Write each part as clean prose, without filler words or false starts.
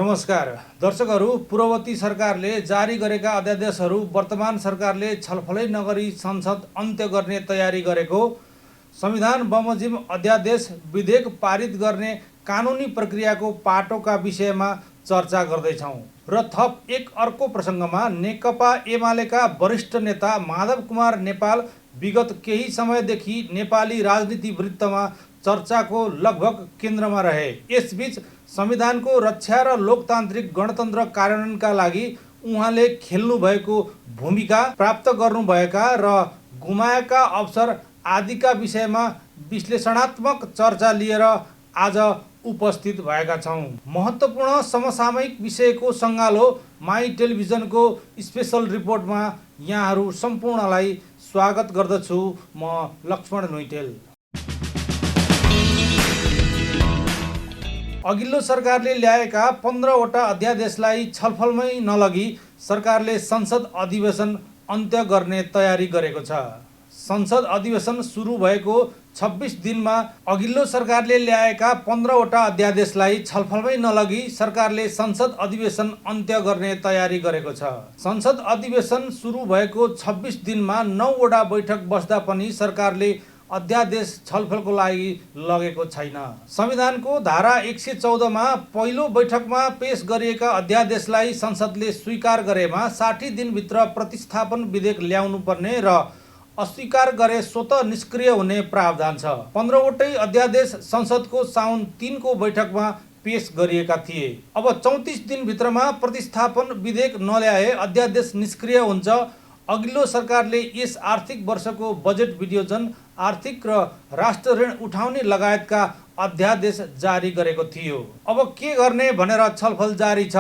नमस्कार दर्शकहरू, पूर्ववर्ती सरकारले जारी गरेका अध्यादेशहरू वर्तमान सरकारले छलफलै नगरी संसद अन्त्य गर्ने तयारी गरेको, संविधान बमोजिम अध्यादेश विधेयक पारित गर्ने कानुनी प्रक्रियाको पाटोका विषयमा चर्चा गर्दैछौँ र थप एक अर्को प्रसङ्गमा नेकपा एमालेका वरिष्ठ नेता माधव कुमार नेपाल विगत केही समयदेखि नेपाली राजनीति वृत्तमा चर्चाको लगभग केन्द्रमा रहे। यसबीच संविधानको रक्षा र लोकतान्त्रिक गणतन्त्र कार्यान्वयनका लागि उहाँले खेल्नु भएको भूमिका, प्राप्त गर्नुभएका र गुमाएका अवसर आदिका विषयमा विश्लेषणात्मक चर्चा लिएर आज उपस्थित भएका छौँ। महत्त्वपूर्ण समसामयिक विषयको सङ्गालो माई टेलिभिजनको स्पेसल रिपोर्टमा यहाँहरू सम्पूर्णलाई स्वागत गर्दछु। म लक्ष्मण नुइटेल। अघिल्लो सरकारले ल्याएका 15वटा अध्यादेशलाई छलफलमै नलगी सरकारले संसद अधिवेशन अन्त्य गर्ने तयारी गरेको छ। संसद अधिवेशन सुरु भएको 26 दिनमा अघिल्लो सरकारले ल्याएका 15वटा अध्यादेशलाई छलफलमै नलगी सरकारले संसद अधिवेशन अन्त्य गर्ने तयारी गरेको छ। संसद अधिवेशन सुरु भएको 26 दिनमा 9वटा बैठक बस्दा पनि सरकारले अध्यादेश छलफलको लागि लगेको छैन। संविधानको धारा 114 मा पहिलो बैठकमा पेश गरिएका अध्यादेशलाई संसदले स्वीकार गरेमा 60 दिनभित्र प्रतिस्थापन विधेयक ल्याउनु पर्ने र अस्वीकार गरे स्वतः निष्क्रिय हुने प्रावधान छ। 15वटै अध्यादेश संसदको साउन 3 को बैठकमा पेश गरिएका थिए। अब 34 दिनभित्रमा प्रतिस्थापन विधेयक नल्याए अध्यादेश निष्क्रिय हुन्छ। अघिल्लो सरकारले यस आर्थिक वर्षको बजेट विनियोजन, आर्थिक र राष्ट्र ऋण उठाउने लगायतका अध्यादेश जारी गरेको थियो। अब के गर्ने भनेर छलफल जारी छ।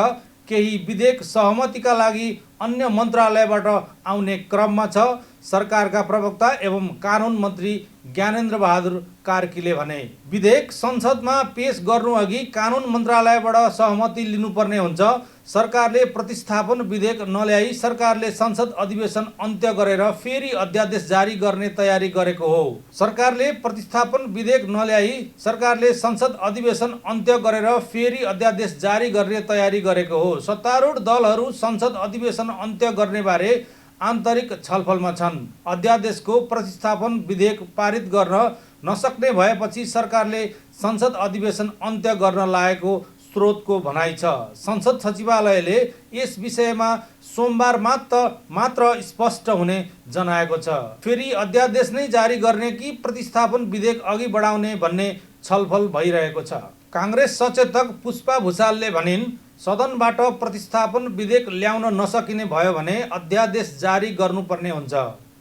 केही विधेयक सहमतिका लागि अन्य मन्त्रालयबाट आउने क्रममा छ। सरकारका प्रवक्ता एवं कानुन मन्त्री ज्ञानेन्द्र बहादुर कार्कीले भने, विधेयक संसदमा पेश गर्नु अघि कानुन मन्त्रालयबाट सहमति लिनुपर्ने हुन्छ। सरकारले प्रतिस्थापन विधेयक नल्याई सरकारले संसद अधिवेशन अन्त्य गरेर फेरि अध्यादेश जारी गर्ने तयारी गरेको हो। सरकारले प्रतिस्थापन विधेयक नल्याई सरकारले संसद अधिवेशन अन्त्य गरेर फेरि अध्यादेश जारी गर्ने तयारी गरेको हो। सत्तारूढ दलहरू संसद अधिवेशन अन्त्य गर्ने बारे आन्तरिक छलफलमा छन्। अध्यादेशको प्रतिस्थापन विधेयक पारित गर्न नसक्ने भएपछि सरकारले संसद अधिवेशन अन्त्य गर्न लागेको स्रोतको भनाइ छ। संसद सचिवालयले यस विषयमा सोमबार मात्र स्पष्ट हुने जनाएको छ। फेरि अध्यादेश नै जारी गर्ने कि प्रतिस्थापन विधेयक अघि बढाउने भन्ने छलफल भइरहेको छ। काङ्ग्रेस सचेतक पुष्पा भुसालले भनिन्, सदनबाट प्रतिस्थापन विधेयक ल्याउन नसकिने भयो भने अध्यादेश जारी गर्नुपर्ने हुन्छ।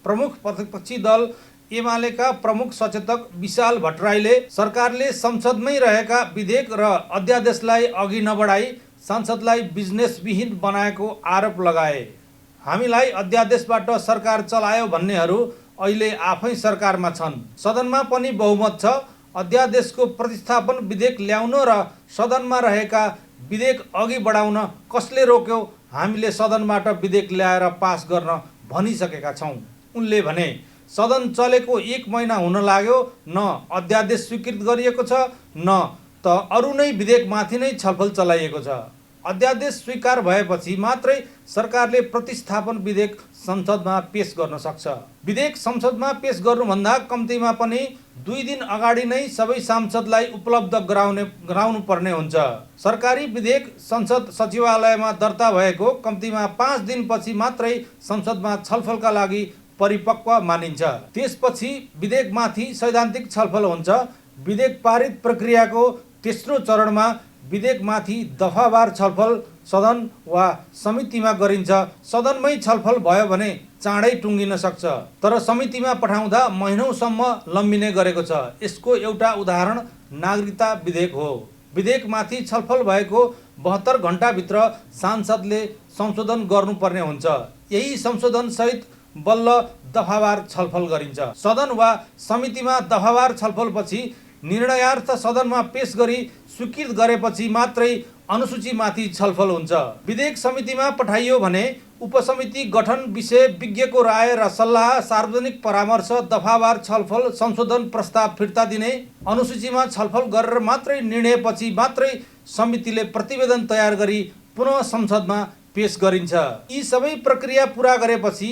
प्रमुख प्रतिपक्षी दल एमालेका प्रमुख सचेतक विशाल भट्टराईले सरकारले संसदमै रहेका विधेयक र अध्यादेशलाई अघि नबढाई संसदलाई बिजनेसविहीन बनाएको आरोप लगाए। हामीलाई अध्यादेशबाट सरकार चलायो भन्नेहरू अहिले आफै सरकारमा छन्। सदनमा पनि बहुमत छ। अध्यादेशको प्रतिस्थापन विधेयक ल्याउन र सदनमा रहेका विधेयक अघि बढाउन कसले रोक्यो? हामीले सदनबाट विधेयक ल्याएर पास गर्न भनिसकेका छौँ। उनले भने, सदन चलेको 1 महिना हुन लाग्यो, न अध्यादेश स्वीकृत गरिएको छ न त अरू नै विधेयकमाथि नै छलफल चलाइएको छ। अध्यादेश स्वीकार भएपछि मात्रै सरकारले प्रतिस्थापन विधेयक संसदमा पेश गर्न सक्छ। विधेयक संसदमा पेश गर्नुभन्दा कम्तीमा पनि 2 दिन अगाडि नै सबै सांसदलाई उपलब्ध गराउनु पर्ने हुन्छ। सरकारी विधेयक संसद सचिवालयमा दर्ता भएको कम्तीमा 5 दिनपछि मात्रै संसदमा छलफलका लागि परिपक्व मानिन्छ। त्यसपछि विधेयकमाथि सैद्धान्तिक छलफल हुन्छ। विधेयक पारित प्रक्रियाको तेस्रो चरणमा विधेयकमाथि दफावार छलफल सदन वा समितिमा गरिन्छ। सदनमै छलफल भयो भने चाँडै टुङ्गिन सक्छ, तर समितिमा पठाउँदा महिनौसम्म लम्बिने गरेको छ। यसको एउटा उदाहरण नागरिकता विधेयक हो। विधेयकमाथि छलफल भएको 72 घण्टाभित्र सांसदले संशोधन गर्नुपर्ने हुन्छ। यही संशोधन सहित बल्ल दफावार छलफल गरिन्छ। सदन वा समितिमा दफावार छलफलपछि निर्णयार्थ सदनमा पेश गरी स्वीकृत गरेपछि मात्रै अनुसूचीमाथि छलफल हुन्छ। विधेयक समितिमा पठाइयो भने उपसमिति गठन, विषय विज्ञको राय र सल्लाह, सार्वजनिक परामर्श, दफावार छलफल, संशोधन प्रस्ताव फिर्ता दिने, अनुसूचीमा छलफल गरेर मात्रै निर्णयपछि मात्रै समितिले प्रतिवेदन तयार गरी पुनः संसदमा पेश गरिन्छ। यी सबै प्रक्रिया पूरा गरेपछि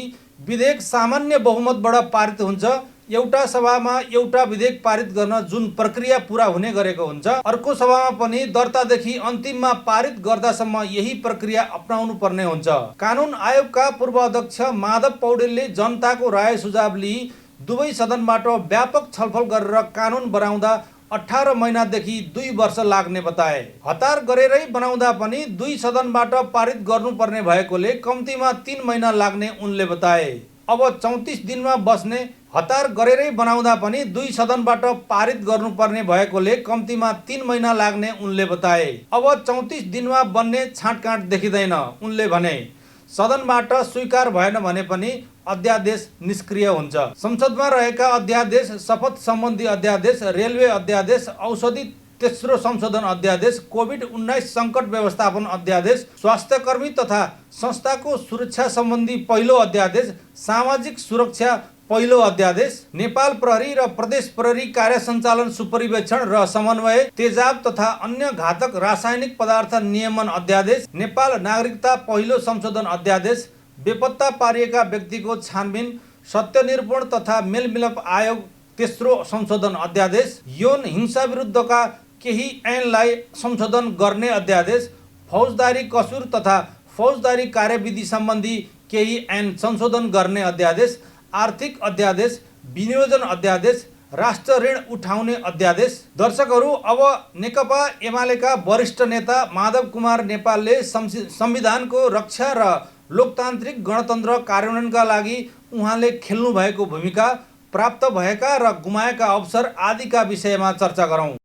विधेयक सामान्य बहुमतबाट पारित हुन्छ। एउटा सभामा एउटा विधेयक पारित गर्न जुन प्रक्रिया पूरा हुने गरेको हुन्छ, अर्को सभामा पनि दर्तादेखि अन्तिममा पारित गर्दासम्म यही प्रक्रिया अपनाउनु पर्ने हुन्छ। कानुन आयोगका पूर्व अध्यक्ष माधव पौडेलले जनताको राय सुझाव लिई दुवै सदनबाट व्यापक छलफल गरेर कानुन बनाउँदा 18 महिनादेखि 2 वर्ष लाग्ने बताए। हतार गरेरै बनाउँदा पनि 2 सदनबाट पारित गर्नुपर्ने भएकोले कम्तीमा 3 महिना लाग्ने उनले बताए। अब 34 दिनमा बस्ने, हतार गरेरै बनाउँदा पनि 2 सदनबाट पारित गर्नुपर्ने भएकोले कम्तीमा 3 महिना लाग्ने उनले बताए। अब 34 दिनमा बन्ने छाँटकाँट देखिँदैन उनले भने। सदनबाट स्वीकार भएन भने पनि अध्यादेश निष्क्रिय हुन्छ। संसदमा रहेका अध्यादेश, शपथ सम्बन्धी अध्यादेश, रेलवे अध्यादेश, औषधि तेस्रो संशोधन अध्यादेश, कोभिड-19 सङ्कट व्यवस्थापन अध्यादेश, स्वास्थ्यकर्मी तथा संस्थाको सुरक्षा सम्बन्धी पहिलो अध्यादेश, सामाजिक सुरक्षा पहिलो अध्यादेश, नेपाल प्रहरी र प्रदेश प्रहरी कार्य सञ्चालन सुपरिवेक्षण र समन्वय, तेजाब तथा अन्य घातक रासायनिक पदार्थ नियमन अध्यादेश, नेपाल नागरिकता पहिलो संशोधन अध्यादेश, बेपत्ता पारिएका व्यक्तिको छानबिन, सत्यनिरूपण तथा मेलमिलाप आयोग तेस्रो संशोधन अध्यादेश, यौन हिंसा विरुद्धका केही ऐनलाई संशोधन गर्ने अध्यादेश, फौजदारी कसुर तथा फौजदारी कार्यविधि सम्बन्धी केही ऐन संशोधन गर्ने अध्यादेश, आर्थिक अध्यादेश, विनियोजन अध्यादेश, राष्ट्र ऋण उठाउने अध्यादेश। दर्शकहरू, अब नेकपा एमालेका वरिष्ठ नेता माधव कुमार नेपालले संविधानको रक्षा र लोकतान्त्रिक गणतन्त्र कार्यान्वयनका लागि उहाँले खेल्नु भएको भूमिका, प्राप्त भएका र गुमाएका अवसर आदिका विषयमा चर्चा गरौँ।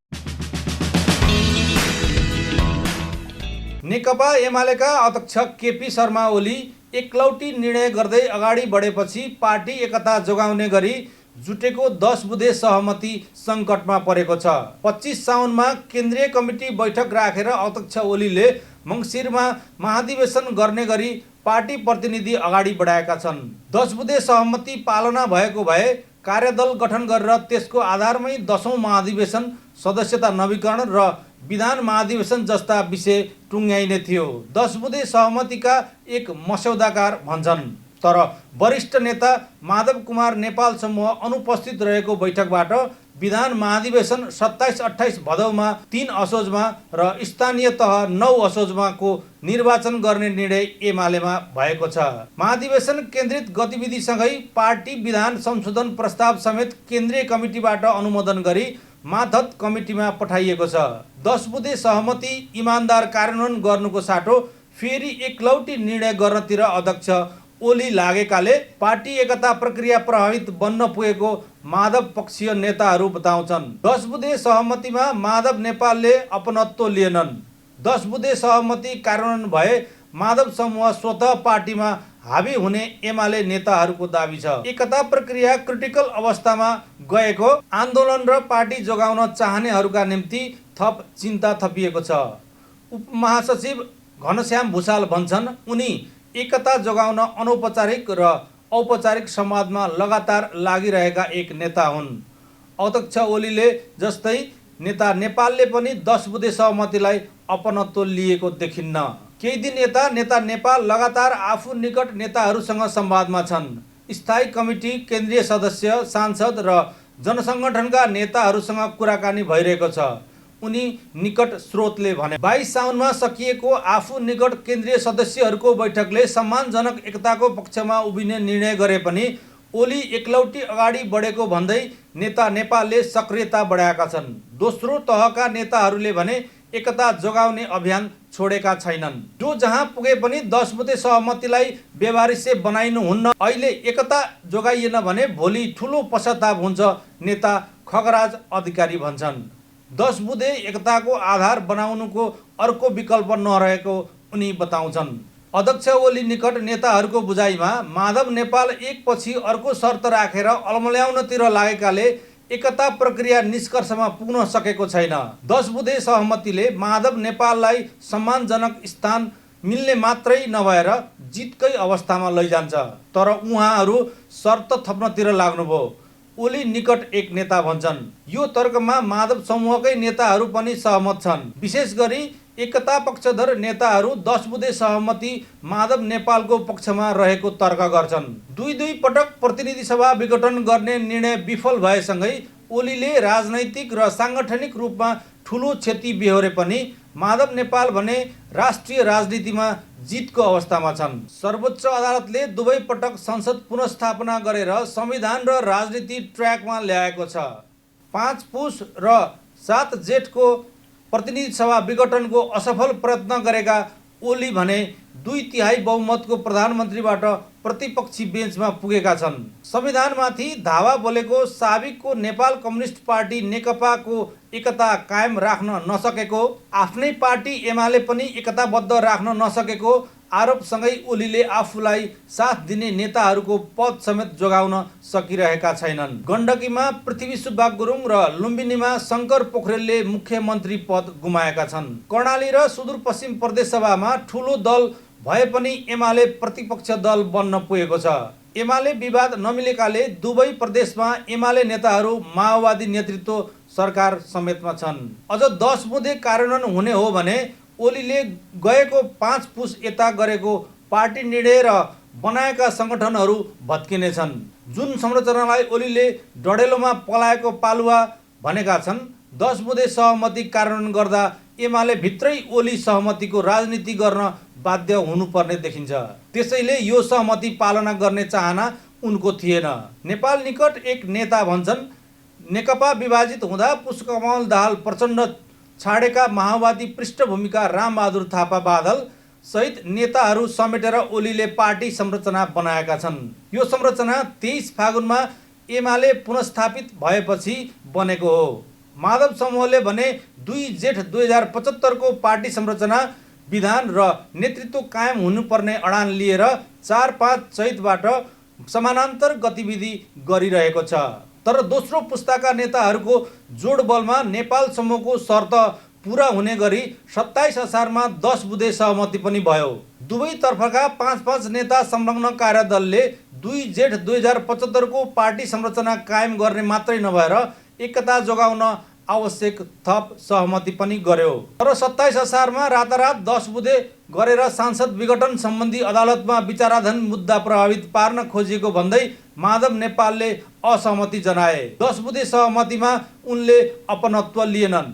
नेकपा एमालेका अध्यक्ष केपी शर्मा ओली एकलौटी निर्णय गर्दै अगाडि बढेपछि पार्टी एकता जोगाउने गरी जुटेको 10 बुँदे सहमति सङ्कटमा परेको छ। 25 साउनमा केन्द्रीय कमिटी बैठक राखेर अध्यक्ष ओलीले मङ्सिरमा महाधिवेशन गर्ने गरी पार्टी प्रतिनिधि अगाडि बढाएका छन्। 10 बुँदे सहमति पालना भएको भए कार्यदल गठन गरेर त्यसको आधारमै 10औं महाधिवेशन, सदस्यता नवीकरण र विधान महाधिवेशन जस्ता विषय टुङ्ग्याइने थियो। 10 बुँदे सहमतिका एक मस्यौदाकार भन्छन्। तर वरिष्ठ नेता माधव कुमार नेपाल समूह अनुपस्थित रहेको बैठकबाट विधान महाधिवेशन 27-28 भदौमा, 3 असोजमा र स्थानीय तह 9 असोजमाको निर्वाचन गर्ने निर्णय एमालेमा भएको छ। महाधिवेशन केन्द्रित गतिविधिसँगै पार्टी विधान संशोधन प्रस्ताव समेत केन्द्रीय कमिटीबाट अनुमोदन गरी मातहत कमिटीमा पठाइएको छ। 10 बुँदे सहमति इमानदार कार्यान्वयन गर्नुको साटो फेरि एकलौटी निर्णय गर्नतिर अध्यक्ष ओली लागेकाले पार्टी एकता प्रक्रिया प्रभावित बन्न पुगेको माधव पक्षीय नेताहरू बताउँछन्। 10 बुँदे सहमतिमा माधव नेपालले अपनत्व लिएनन्। 10 बुँदे सहमति कार्यान्वयन भए माधव समूह स्वतः पार्टीमा हावी हुने एमाले नेताहरूको दाबी छ। एकता प्रक्रिया क्रिटिकल अवस्थामा गएको आन्दोलन र पार्टी जोगाउन चाहनेहरूका निम्ति थप चिन्ता थपिएको छ। उपमहासचिव घनश्याम भुषाल भन्छन्, उनी एकता जोगाउन अनौपचारिक र औपचारिक संवादमा लगातार लागिरहेका एक नेता हुन्। अध्यक्ष ओलीले जस्तै नेता नेपालले पनि 10 बुँदे सहमतिलाई अपनत्व लिएको देखिन्न। केही दिन यता नेता नेपाल लगातार आफू निकट नेताहरूसँग संवादमा छन्। स्थायी कमिटी, केन्द्रीय सदस्य, सांसद र जनसङ्गठनका नेताहरूसँग कुराकानी भइरहेको छ। उनी निकट स्रोतले भने 22 साउनमा सकिएको आफू निकट केन्द्रीय सदस्यहरूको बैठकले सम्मानजनक एकताको पक्षमा उभिने निर्णय गरे पनि ओली एकलौटी अगाडि बढेको भन्दै नेता नेपालले सक्रियता बढाएका छन्। दोस्रो तहका नेताहरूले भने एकता जोगाउने अभियान छोडेका छैनन्। जो जहाँ पुगे पनि 10 बुँदे सहमतिलाई व्यवहारिक बनाइनुहुन्न। अहिले एकता जोगाइएन भने भोलि ठुलो पश्चाताप हुन्छ, नेता खगराज अधिकारी भन्छन्। 10 बुँदे एकताको आधार बनाउनुको अर्को विकल्प नरहेको उनी बताउँछन्। अध्यक्ष ओली निकट नेताहरूको बुझाइमा माधव नेपाल एकपछि अर्को शर्त राखेर अलमल्याउनतिर लागेकाले एकता प्रक्रिया निष्कर्षमा पुग्न सकेको छैन। 10 बुँदे सहमतिले माधव नेपाललाई सम्मानजनक स्थान मिल्ने मात्रै नभएर जितकै अवस्थामा लैजान्छ। तर उहाँहरू शर्त थप्नतिर लाग्नुभयो, ओली निकट एक नेता भन्छन्। यो तर्कमा माधव समूहकै नेताहरू पनि सहमत छन्। विशेष गरी एकता पक्षधर नेताहरू 10 बुँदे सहमति माधव नेपालको पक्षमा रहेको तर्क गर्छन्। दुई पटक प्रतिनिधि सभा विघटन गर्ने निर्णय विफल भएसँगै ओलीले राजनैतिक र साङ्गठनिक रूपमा ठूलो क्षति बेहोरे पनि माधव नेपाल भने राष्ट्रिय राजनीतिमा जितको अवस्थामा छन्। सर्वोच्च अदालतले दुवै पटक संसद पुनर्स्थापना गरेर संविधान र राजनीति ट्र्याकमा ल्याएको छ। 5 पुस र 7 जेठको प्रतिनिधि सभा विघटनको असफल प्रयत्न गरेका ओली भने 2/3 बहुमतको प्रधानमन्त्रीबाट प्रतिपक्षी बेन्चमा पुगेका छन्। संविधानमाथि धावा बोलेको साबिकको नेपाल कम्युनिस्ट पार्टी नेकपाको एकता कायम राख्न नसकेको, आफ्नै पार्टी एमाले पनि एकताबद्ध राख्न नसकेको आरोपसँगै ओलीले आफूलाई साथ दिने नेताहरूको पद समेत जोगाउन सकिरहेका छैनन्। गण्डकीमा पृथ्वी सुब्बा गुरुङ र लुम्बिनीमा शङ्कर पोखरेलले मुख्यमन्त्री पद गुमाएका छन्। कर्णाली र सुदूरपश्चिम प्रदेश सभामा ठूलो दल भए पनि एमाले प्रतिपक्ष दल बन्न पुगेको छ। एमाले विवाद नमिलेकाले दुवै प्रदेशमा एमाले नेताहरू माओवादी नेतृत्व सरकार समेतमा छन्। अझ 10 बुँदे कार्यान्वयन हुने हो भने ओलीले गएको 5 पुस यता गरेको पार्टी निर्णय र बनाएका सङ्गठनहरू भत्किनेछन्। जुन संरचनालाई ओलीले डडेलोमा पलाएको पालुवा भनेका छन्, 10 बुँदे सहमति कार्यान्वयन गर्दा एमाले भित्रै ओली सहमतिको राजनीति गर्न बाध्य हुनुपर्ने देखिन्छ। त्यसैले यो सहमति पालना गर्ने चाहना उनको थिएन। नेपाल निकट एक नेता भन्छन्, नेकपा विभाजित हुँदा पुष्पकमल दाहाल प्रचण्ड छाडेका माओवादी पृष्ठभूमिका रामबहादुर थापा बादल सहित नेताहरू समेटेर ओलीले पार्टी संरचना बनाएका छन्। यो संरचना 23 फागुनमा एमाले पुनर्स्थापित भएपछि बनेको हो। माधव समूहले भने 2 जेठ 2075 को पार्टी संरचना, विधान र नेतृत्व कायम हुनुपर्ने अडान लिएर 4-5 चैतबाट समानान्तर गतिविधि गरिरहेको छ। तर दोस्रो पुस्ताका नेताहरूको जोडबलमा नेपाल समूहको शर्त पुरा हुने गरी 27 असारमा 10 बुँदे सहमति पनि भयो। दुवै तर्फका 5-5 नेता संलग्न कार्यदलले 2 जेठ 2075 को पार्टी संरचना कायम गर्ने मात्रै नभएर एकता जोगाउन आवश्यक थप सहमति पनि गर्यो। तर 27 असारमा रातारात 10 बुँदे गरेर सांसद विघटन सम्बन्धी अदालतमा विचाराधीन मुद्दा प्रभावित पार्न खोजिएको भन्दै माधव नेपालले असहमति जनाए। 10 बुँदे सहमतिमा उनले अपनत्व लिएनन्।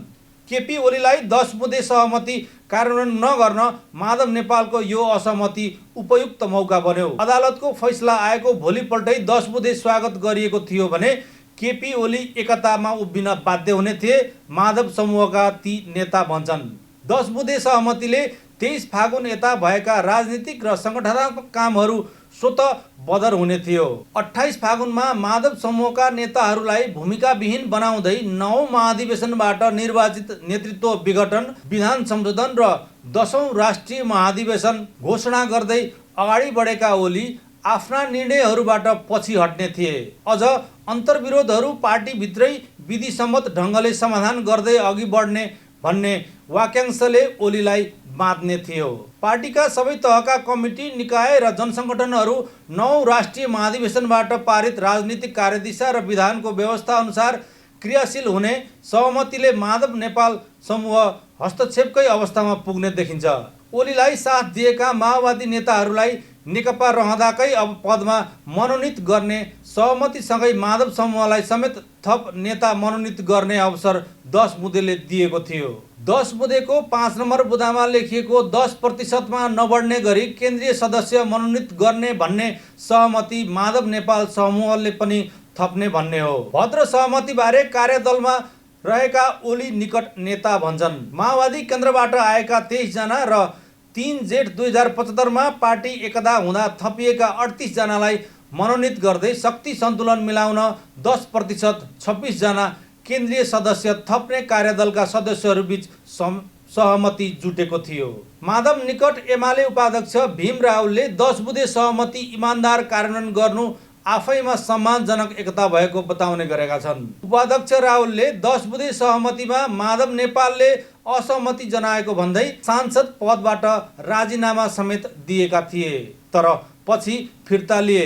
केपी ओलीलाई 10 बुँदे सहमति कार्यान्वयन नगर्न माधव नेपालको यो असहमति उपयुक्त मौका बन्यो। अदालतको फैसला आएको भोलिपल्टै 10 बुँदे स्वागत गरिएको थियो भने केपी ओली एकतामा उभिन बाध्य हुने थिए, माधव समूहका ती नेता भन्छन्। 10 बुँदे सहमतिले 23 फागुन यता भएका राजनीतिक र सङ्गठनात्मक कामहरू स्वतः बदर हुने थियो। 28 फागुनमा माधव समूहका नेताहरूलाई भूमिकाविहीन बनाउँदै 9औं महाधिवेशनबाट निर्वाचित नेतृत्व विघटन, विधान संशोधन र 10औं राष्ट्रिय महाधिवेशन घोषणा गर्दै अगाडि बढेका ओली आफ्ना निर्णयहरूबाट पछि हट्ने थिए। अझ अन्तर्विरोधहरू पार्टीभित्रै विधिसम्मत ढङ्गले समाधान गर्दै अघि बढ्ने भन्ने वाक्यांशले ओलीलाई बाँध्ने थियो। पार्टीका सबै तहका कमिटी, निकाय र जनसङ्गठनहरू 9औं राष्ट्रिय महाधिवेशनबाट पारित राजनीतिक कार्यदिशा र विधानको व्यवस्था अनुसार क्रियाशील हुने सहमतिले माधव नेपाल समूह हस्तक्षेपकै अवस्थामा पुग्ने देखिन्छ। ओलीलाई साथ दिएका माओवादी नेताहरूलाई नेकपा रहँदाकै अब पदमा मनोनित गर्ने सहमतिसँगै माधव समूहलाई समेत थप नेता मनोनित गर्ने अवसर 10 बुँदेले दिएको थियो। 10 बुँदेको 5 नम्बर बुँदामा लेखिएको 10% नबढ्ने गरी केन्द्रीय सदस्य मनोनित गर्ने भन्ने सहमति माधव नेपाल समूहले पनि थप्ने भन्ने हो। भद्र सहमतिबारे कार्यदलमा रहेका ओली निकट नेता भन्छन्, माओवादी केन्द्रबाट आएका 23 जना र 3 जेठ 2075 मा पार्टी एकता हुँदा थपिएका 38 जनालाई मनोनित गर्दै शक्ति सन्तुलन मिलाउन 10% 26 जना केन्द्रीय सदस्य थप्ने कार्यदलका सदस्यहरूबीच सहमति जुटेको थियो। माधव निकट एमाले उपाध्यक्ष भीम रावलले 10 बुँदे सहमति इमान्दार कार्यान्वयन गर्नु आफैमा सम्मानजनक एकता भएको बताउने गरेका छन्। उपाध्यक्ष रावलले 10 बुँदे सहमतिमा माधव नेपालले असहमति जनाएको भन्दै सांसद पदबाट राजीनामा समेत दिएका थिए, तर पछि फिर्ता लिए।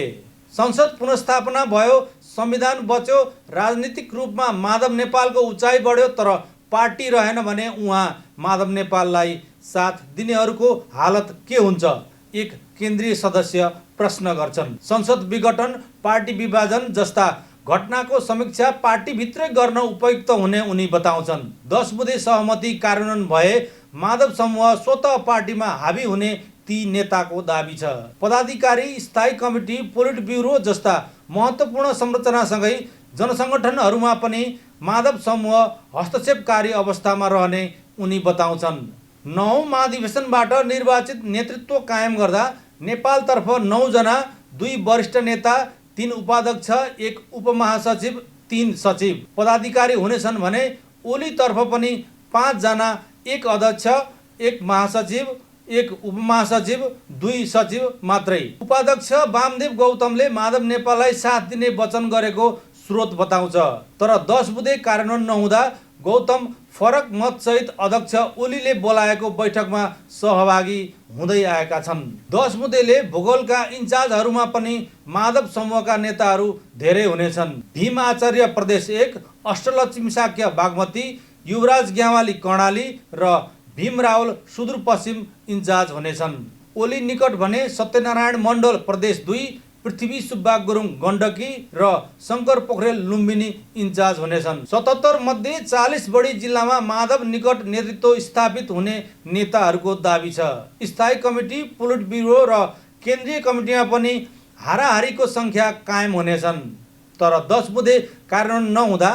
संसद पुनर्स्थापना भयो, संविधान बच्यो, राजनीतिक रूपमा माधव नेपालको उचाइ बढ्यो, तर पार्टी रहेन भने उहाँ माधव नेपाललाई साथ दिनेहरूको हालत के हुन्छ, एक केन्द्रीय सदस्य प्रश्न गर्छन्। संसद विघटन, पार्टी विभाजन जस्ता घटनाको समीक्षा पार्टीभित्रै गर्न उपयुक्त हुने उनी बताउँछन्। 10 बुँदे सहमति कार्यान्वयन भए माधव समूह स्वतः पार्टीमा हावी हुने ती नेताको दाबी छ। पदाधिकारी, स्थायी कमिटी, पोलिट ब्युरो जस्ता महत्त्वपूर्ण संरचनासँगै जनसङ्गठनहरूमा पनि माधव समूह हस्तक्षेपकारी अवस्थामा रहने उनी बताउँछन्। 9औं महाधिवेशनबाट निर्वाचित नेतृत्व कायम गर्दा नेपालतर्फ 9 जना, 2 वरिष्ठ नेता, 3 उपाध्यक्ष, 1 उपमहासचिव, 3 सचिव पदाधिकारी हुनेछन् भने ओलीतर्फ पनि 5 जना, 1 अध्यक्ष, 1 महासचिव, 1 उपमहासचिव, 2 सचिव मात्रै। उपाध्यक्ष वामदेव गौतमले माधव नेपाललाई साथ दिने वचन गरेको स्रोत बताउँछ। तर 10 बुँदे कार्यान्वयन नहुँदा गौतम फरक मतसहित अध्यक्ष ओलीले बोलाएको बैठकमा सहभागी हुँदै आएका छन्। 10 बुँदेले भूगोलका इन्चार्जहरूमा पनि माधव समूहका नेताहरू धेरै हुनेछन्। भीम आचार्य प्रदेश 1, अष्टलक्ष्मी साक्य बागमती, युवराज ग्यावाली कर्णाली र भीम रावल सुदूरपश्चिम इन्चार्ज हुनेछन्। ओली निकट भने सत्यनारायण मण्डल प्रदेश 2, पृथ्वी सुब्बा गुरुङ गण्डकी र शङ्कर पोखरेल लुम्बिनी इन्चार्ज हुनेछन्। 77 मध्ये 40 बढी जिल्लामा माधव निकट नेतृत्व स्थापित हुने नेताहरूको दाबी छ। स्थायी कमिटी, पोलिट ब्युरो र केन्द्रीय कमिटीमा पनि हाराहारीको सङ्ख्या कायम हुनेछन्। तर 10 बुँदे कार्यान्वयन नहुँदा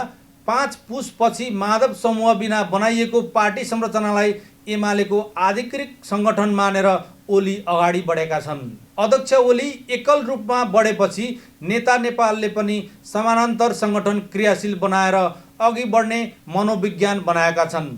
5 पुसपछि माधव समूह बिना बनाइएको पार्टी संरचनालाई एमालेको आधिकारिक सङ्गठन मानेर ओली अगाडि बढेका छन्। अध्यक्ष ओली एकल रूपमा बढेपछि नेता नेपालले पनि समानान्तर सङ्गठन क्रियाशील बनाएर अघि बढ्ने मनोविज्ञान बनाएका छन्।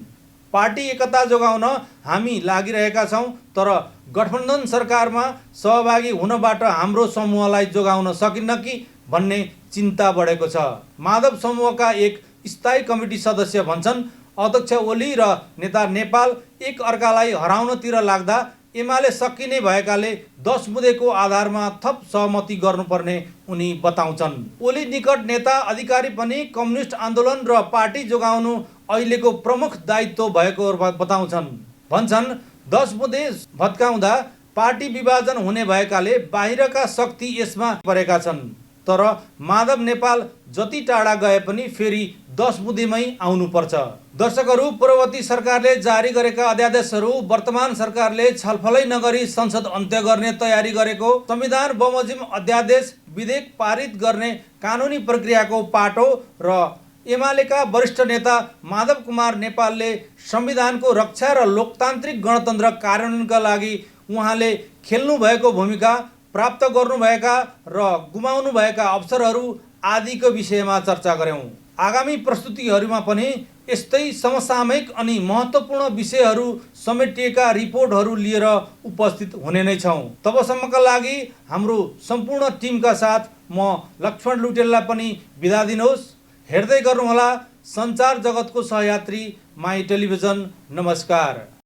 पार्टी एकता जोगाउन हामी लागिरहेका छौँ, तर गठबन्धन सरकारमा सहभागी हुनबाट हाम्रो समूहलाई जोगाउन सकिन्न कि भन्ने चिन्ता बढेको छ। माधव समूहका एक स्थायी कमिटी सदस्य भन्छन्, अध्यक्ष ओली र नेता नेपाल एक अर्कालाई हराउनतिर लाग्दा एमाले सकिने भएकाले 10 बुँदेको आधारमा थप सहमति गर्नुपर्ने उनी बताउँछन्। ओली निकट नेता अधिकारी पनि कम्युनिस्ट आन्दोलन र पार्टी जोगाउनु अहिलेको प्रमुख दायित्व भएको बताउँछन्। भन्छन्, 10 बुँदे भत्काउँदा पार्टी विभाजन हुने भएकाले बाहिरका शक्ति यसमा परेका छन्। तर माधव नेपाल जति टाढा गए पनि फेरि 10 बुँदेमै आउनुपर्छ। दर्शकहरू, पूर्ववर्ती सरकारले जारी गरेका अध्यादेशहरू वर्तमान सरकारले छलफलै नगरी संसद अन्त्य गर्ने तयारी गरेको संविधान बमोजिम अध्यादेश विधेयक पारित गर्ने कानुनी प्रक्रियाको पाटो र एमालेका वरिष्ठ नेता माधव कुमार नेपालले संविधानको रक्षा र लोकतान्त्रिक गणतन्त्र कार्यान्वयनका लागि उहाँले खेल्नु भएको भूमिका, प्राप्त गर्नुभएका र गुमाउनुभएका अवसरहरू आदिको विषयमा चर्चा गऱ्यौँ। आगामी प्रस्तुतिहरूमा पनि यस्तै समसामयिक अनि महत्त्वपूर्ण विषयहरू समेटिएका रिपोर्टहरू लिएर उपस्थित हुने नै छौँ। तबसम्मका लागि हाम्रो सम्पूर्ण टिमका साथ म लक्ष्मण लुटेललाई पनि बिदा दिनुहोस्। हेर्दै गर्नुहोला सञ्चार जगतको सहयात्री माई टेलिभिजन। नमस्कार।